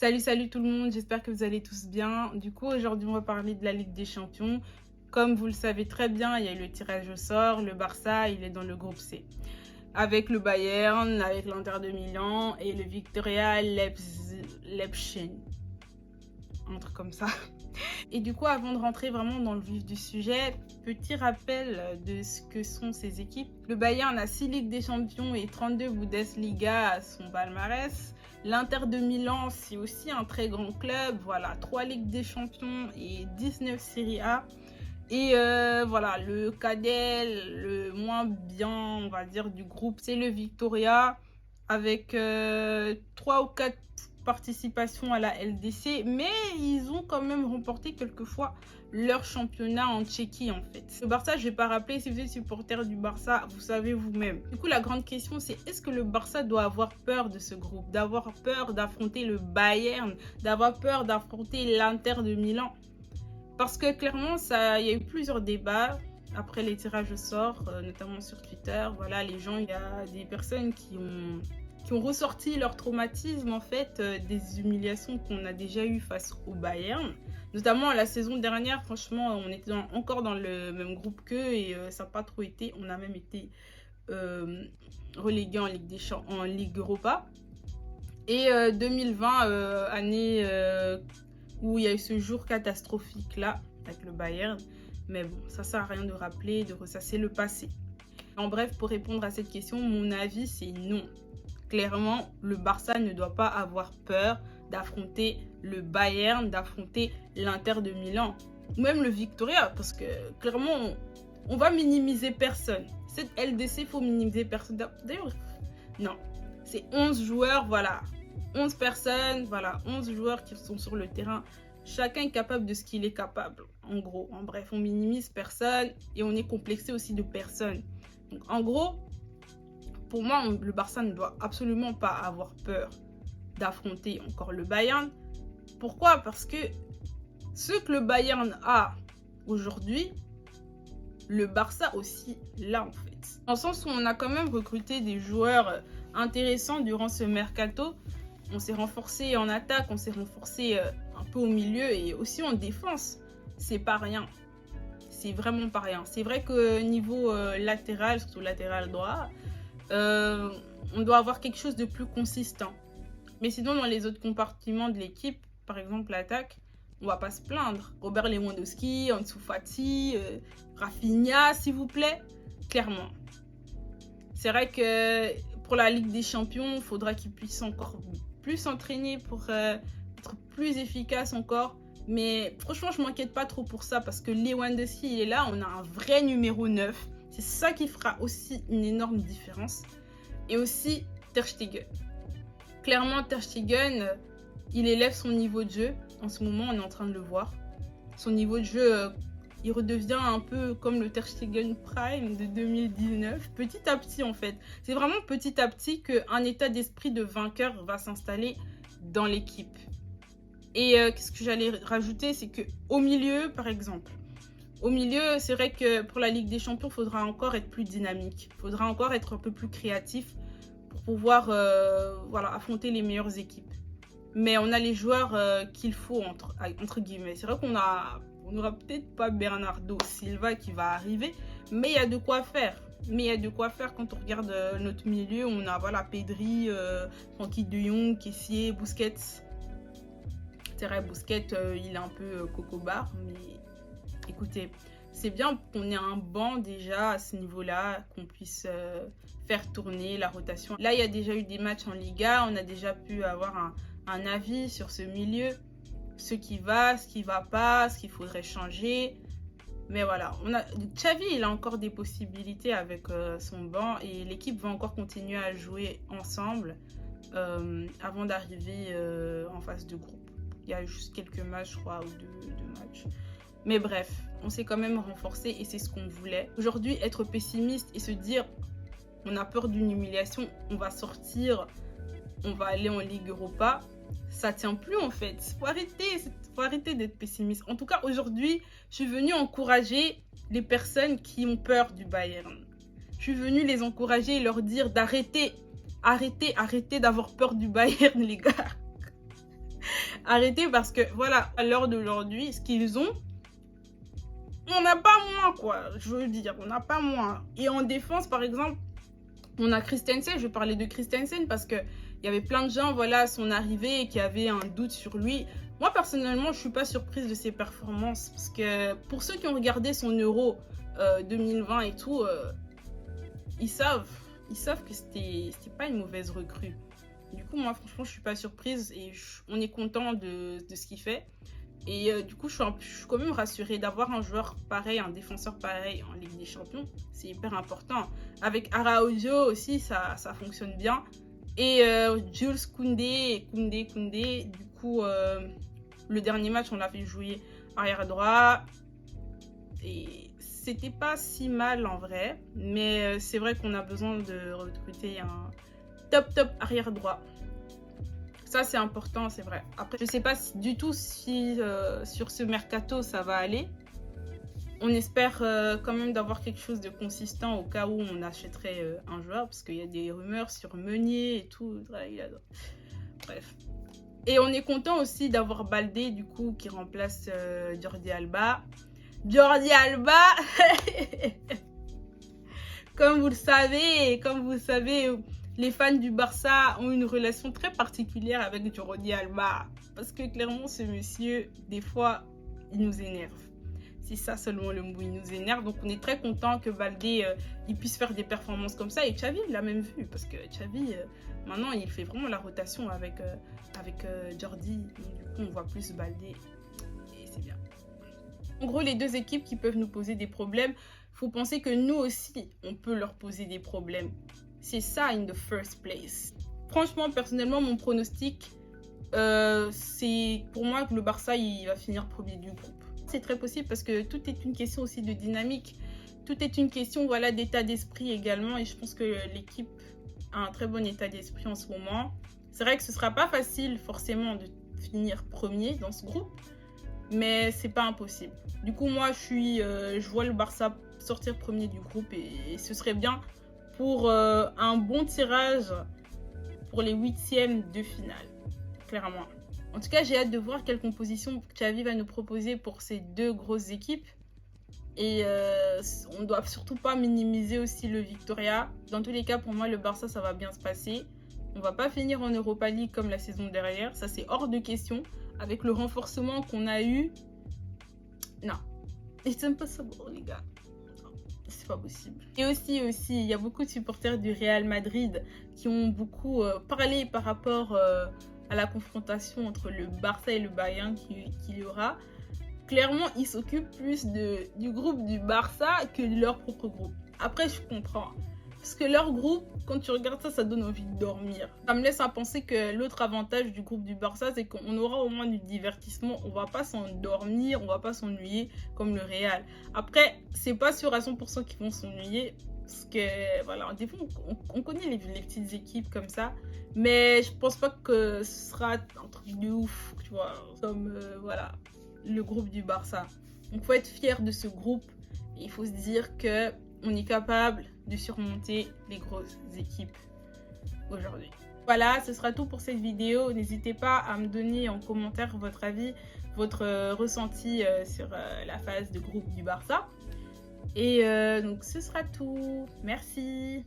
Salut tout le monde, j'espère que vous allez tous bien. Du coup, aujourd'hui, on va parler de la Ligue des Champions. Comme vous le savez très bien, il y a eu le tirage au sort. Le Barça, il est dans le groupe C. Avec le Bayern, avec l'Inter de Milan et le Victoria Leipzig. Un truc comme ça. Et du coup, avant de rentrer vraiment dans le vif du sujet, petit rappel de ce que sont ces équipes. Le Bayern a 6 Ligues des Champions et 32 Bundesliga à son palmarès. L'Inter de Milan, c'est aussi un très grand club. Voilà, 3 Ligues des Champions et 19 Serie A. Et voilà, le cadet, le moins bien, on va dire, du groupe, c'est le Victoria, avec 3 ou 4 participations à la LDC, mais ils ont quand même remporté quelquefois leur championnat en Tchéquie en fait. Le Barça, je ne vais pas rappeler, si vous êtes supporter du Barça, vous savez vous-même. Du coup, la grande question, c'est est-ce que le Barça doit avoir peur de ce groupe, d'avoir peur d'affronter le Bayern, d'avoir peur d'affronter l'Inter de Milan? Parce que clairement, il y a eu plusieurs débats après les tirages au sort, notamment sur Twitter. Voilà, il y a des personnes qui ont ressorti leur traumatisme en fait des humiliations qu'on a déjà eues face au Bayern. Notamment la saison dernière, franchement, on était encore dans le même groupe qu'eux et ça n'a pas trop été. On a même été relégué en en Ligue Europa. Et 2020, année où il y a eu ce jour catastrophique là avec le Bayern. Mais bon, ça sert à rien de rappeler, de ressasser le passé. En bref, pour répondre à cette question, mon avis c'est non. Clairement, le Barça ne doit pas avoir peur d'affronter le Bayern, d'affronter l'Inter de Milan, ou même le Victoria, parce que clairement, on va minimiser personne. Cette LDC, il faut minimiser personne. D'ailleurs, non, c'est 11 joueurs, voilà. 11 personnes, voilà, 11 joueurs qui sont sur le terrain. Chacun est capable de ce qu'il est capable, en gros. En bref, on minimise personne et on est complexé aussi de personne. Donc, en gros, pour moi, le Barça ne doit absolument pas avoir peur d'affronter encore le Bayern. Pourquoi? Parce que ce que le Bayern a aujourd'hui, le Barça aussi l'a en fait. Dans le sens où on a quand même recruté des joueurs intéressants durant ce mercato. On s'est renforcé en attaque, on s'est renforcé un peu au milieu et aussi en défense. C'est pas rien. C'est vraiment pas rien. C'est vrai que niveau latéral, surtout latéral droit, on doit avoir quelque chose de plus consistant. Mais sinon, dans les autres compartiments de l'équipe, par exemple l'attaque, on va pas se plaindre. Robert Lewandowski, Ansu Fati, Rafinha, s'il vous plaît, clairement. C'est vrai que pour la Ligue des Champions, il faudra qu'ils puissent encore plus s'entraîner pour être plus efficace encore. Mais franchement, je m'inquiète pas trop pour ça parce que Lewandowski, il est là, on a un vrai numéro 9. C'est ça qui fera aussi une énorme différence. Et aussi Ter Stegen. Clairement, Ter Stegen, il élève son niveau de jeu. En ce moment, on est en train de le voir. Son niveau de jeu, il redevient un peu comme le Ter Stegen Prime de 2019. Petit à petit, en fait. C'est vraiment petit à petit qu'un état d'esprit de vainqueur va s'installer dans l'équipe. Et qu'est-ce que j'allais rajouter, c'est qu'au milieu, par exemple, au milieu, c'est vrai que pour la Ligue des Champions, il faudra encore être plus dynamique. Il faudra encore être un peu plus créatif pour pouvoir voilà, affronter les meilleures équipes. Mais on a les joueurs qu'il faut, entre guillemets. C'est vrai qu'on n'aura peut-être pas Bernardo Silva qui va arriver, mais il y a de quoi faire. Mais il y a de quoi faire quand on regarde notre milieu. On a voilà, Pedri, Frenkie de Jong, Kessié, Busquets. C'est vrai, Busquets, il est un peu coco-bar, mais écoutez, c'est bien qu'on ait un banc déjà à ce niveau-là, qu'on puisse faire tourner la rotation. Là, il y a déjà eu des matchs en Liga, on a déjà pu avoir un avis sur ce milieu, ce qui va pas, ce qu'il faudrait changer. Mais voilà, Xavi, il a encore des possibilités avec son banc et l'équipe va encore continuer à jouer ensemble avant d'arriver en phase de groupe. Il y a juste quelques matchs, je crois, ou deux matchs. Mais bref, on s'est quand même renforcé et c'est ce qu'on voulait. Aujourd'hui, être pessimiste et se dire on a peur d'une humiliation, on va sortir, on va aller en Ligue Europa, ça tient plus en fait. Faut arrêter d'être pessimiste. En tout cas, aujourd'hui, je suis venue encourager les personnes qui ont peur du Bayern. Je suis venue les encourager et leur dire d'arrêter. Arrêtez d'avoir peur du Bayern, les gars. Arrêtez parce que voilà, à l'heure d'aujourd'hui, ce qu'ils ont, on n'a pas moins quoi, je veux dire, on n'a pas moins. Et en défense, par exemple, on a Christensen, je vais parler de Christensen parce que il y avait plein de gens, voilà, à son arrivée qui avaient un doute sur lui. Moi, personnellement, je suis pas surprise de ses performances parce que pour ceux qui ont regardé son Euro 2020 et tout, ils savent que c'était pas une mauvaise recrue. Du coup, moi, franchement, je suis pas surprise et on est content de ce qu'il fait. Et du coup, je suis quand même rassurée d'avoir un joueur pareil, un défenseur pareil en Ligue des Champions. C'est hyper important. Avec Araujo aussi, ça fonctionne bien. Et Jules Koundé. Du coup, le dernier match, on l'a fait jouer arrière droit. Et c'était pas si mal en vrai. Mais c'est vrai qu'on a besoin de recruter un top arrière droit. Ça, c'est important, c'est vrai. Après, je sais pas du tout si sur ce mercato, ça va aller. On espère quand même d'avoir quelque chose de consistant au cas où on achèterait un joueur. Parce qu'il y a des rumeurs sur Meunier et tout. Bref. Et on est content aussi d'avoir Baldé, du coup, qui remplace Jordi Alba. Jordi Alba comme vous le savez, les fans du Barça ont une relation très particulière avec Jordi Alba. Parce que clairement, ce monsieur, des fois, il nous énerve. C'est ça seulement le mot, il nous énerve. Donc on est très content que Baldé il puisse faire des performances comme ça. Et Xavi l'a même vu. Parce que Xavi, maintenant, il fait vraiment la rotation avec Jordi. Donc, du coup, on voit plus Baldé. Et c'est bien. En gros, les deux équipes qui peuvent nous poser des problèmes, faut penser que nous aussi, on peut leur poser des problèmes. C'est ça, in the first place. Franchement, personnellement, mon pronostic, c'est pour moi que le Barça, il va finir premier du groupe. C'est très possible parce que tout est une question aussi de dynamique. Tout est une question, voilà, d'état d'esprit également. Et je pense que l'équipe a un très bon état d'esprit en ce moment. C'est vrai que ce ne sera pas facile, forcément, de finir premier dans ce groupe. Mais c'est pas impossible. Du coup, moi, je vois le Barça sortir premier du groupe et ce serait bien pour un bon tirage pour les huitièmes de finale, clairement. En tout cas, j'ai hâte de voir quelle composition Xavi va nous proposer pour ces deux grosses équipes. Et on ne doit surtout pas minimiser aussi le Victoria. Dans tous les cas, pour moi, le Barça, ça va bien se passer. On va pas finir en Europa League comme la saison dernière. Ça, c'est hors de question. Avec le renforcement qu'on a eu, non, it's impossible, les gars. C'est pas possible. Et aussi, il y a beaucoup de supporters du Real Madrid qui ont beaucoup parlé par rapport à la confrontation entre le Barça et le Bayern qu'il y aura. Clairement, ils s'occupent plus du groupe du Barça que de leur propre groupe. Après, je comprends. Parce que leur groupe, quand tu regardes ça, ça donne envie de dormir. Ça me laisse à penser que l'autre avantage du groupe du Barça, c'est qu'on aura au moins du divertissement. On va pas s'endormir, on va pas s'ennuyer comme le Real. Après, c'est pas sûr à 100% qu'ils vont s'ennuyer. Parce que, voilà, des fois, on connaît les petites équipes comme ça. Mais je pense pas que ce sera un truc de ouf, tu vois. Comme, voilà, le groupe du Barça. Donc, il faut être fier de ce groupe. Et il faut se dire que on est capable de surmonter les grosses équipes aujourd'hui. Voilà, ce sera tout pour cette vidéo. N'hésitez pas à me donner en commentaire votre avis, votre ressenti sur la phase de groupe du Barça. Et donc ce sera tout. Merci.